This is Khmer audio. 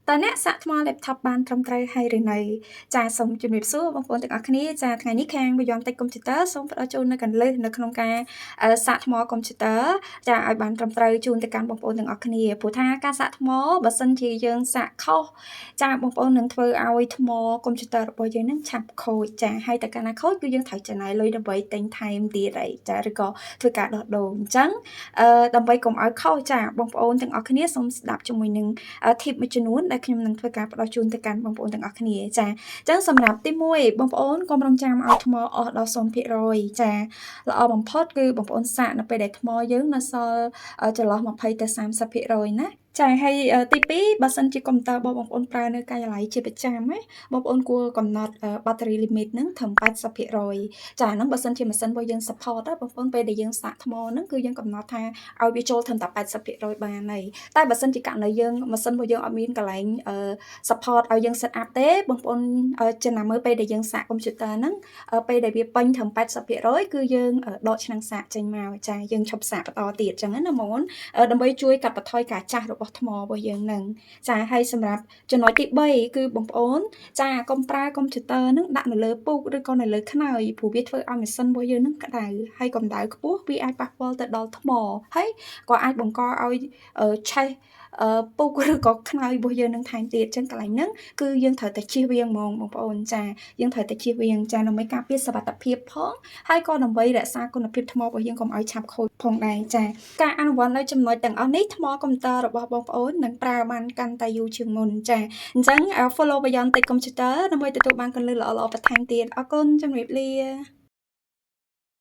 តើអ្នកសាកថ្ម laptop បានត្រឹមត្រូវហើយឬនៅចាសសូមជម្រាបសួរបងប្អូនទាំងអស់គ្នាចាថ្ងៃនេះខាង Beyond Tech Computer សូមផ្ដល់ជូននូវគន្លឹះនៅក្នុងការសាកថ្មកុំព្យូទ័រចាឲ្យបានត្រឹមត្រូវជូនទៅកាន់បងប្អូនទាំងអស់គ្នាព្រោះថាការសាកថ្មបើសិនជាយើងសាកខុសចាបងប្អូននឹងធ្វើឲ្យថ្មកុំព្យូទ័ររបស់យើងនឹងឆាប់ខូចចាហើយតែកាលណាខូចគឺយើងត្រូវចំណាយលុយដើម្បីទិញថែមទៀតហើយចាឬក៏ធ្វើការដោះដូរអញ្ចឹងដើម្បីកុំឲ្យខុសចាបងប្អូនទាំងអស់គ្នាសូមស្ដាប់ជាមួយនឹង tip មួយចំនួនដែលខ្ញុំនឹងធ្វើការផ្ដល់ជូនទៅកាន់បងប្អូនទាំងអស់គ្នាចាអញ្ចឹងសម្រាប់ទី1បងប្អូនកុំរងចាំឲ្យថ្មអស់ដល់0%ចាល្អបំផុតគឺបងប្អូនសាកនៅពេលដែលថ្មយើងនៅសល់ចន្លោះ20ទៅ30%ណាចាហើយទី2បើសិនជាកុំព្យូទ័ររបស់បងប្អូនប្រើនៅការិយាល័យជាប្រចាំណាបងប្អូនគួរកំណត់ battery limit ហ្នឹងត្រឹម80%ចាហ្នឹងបើសិនជាម៉ាស៊ីនរបស់យើង support ណាបងប្អូនពេលដែលយើងសាកថ្មហ្នឹងគឺយើងកំណត់ថាឲ្យវាចូលត្រឹមតែ80%បានហើយតែបើសិនជាករណីយើងម៉ាស៊ីនរបស់យើងអត់មានកន្លែងsupport ឲ្យយើង set up ទេបងប្អូនចំណាំមើលពេលដែលយើងសាកកុំព្យូទ័រហ្នឹងពេលដែលវាពេញត្រឹម80%គឺយើងដកឆ្នាំងសាកចេញមកចាយើងឈប់សាកបន្តទៀតអញ្ចឹងណាបងប្អូនដើម្បីជួយកាត់បន្ថយការចាស់របស់ថ្មរបស់យើងហ្នឹងចាហើយសម្រាប់ចំណុចទី3គឺបងប្អូនចាកុំប្រើកុំព្យូទ័រហ្នឹងដាក់នៅលើពូកឬក៏នៅលើខ្នើយព្រោះវាធ្វើឲ្យម៉ាស៊ីនរបស់យើងហ្នឹងក្តៅហើយកម្ដៅខ្ពស់វាអាចប៉ះពាល់ទៅដល់ថ្មហើយក៏អាចបង្កឲ្យឆេះពុកឬក៏ខ្នើយរបស់យើងនឹងថែមទៀតអញ្ចឹងកន្លែងហ្នឹងគឺយើងត្រូវតែជៀសវាងហ្មងបងប្អូនចាយើងត្រូវតែជៀសវាងចាដើម្បីការពារសុវត្ថិភាពផងហើយក៏ដើម្បីរក្សាគុណភាពថ្មរបស់យើងកុំឲ្យឆាប់ខូចផងដែរចាការអនុវត្តនៅចំណុចទាំងអស់នេះថ្មកុំព្យូទ័ររបស់បងប្អូននឹងប្រើបានកាន់តែយូរជាងមុនចាអញ្ចឹង follow Beyond Tech Computer ដើម្បីទទួលបានគន្លឹះល្អៗបន្ថែមទៀតអរគុណជំរាបលា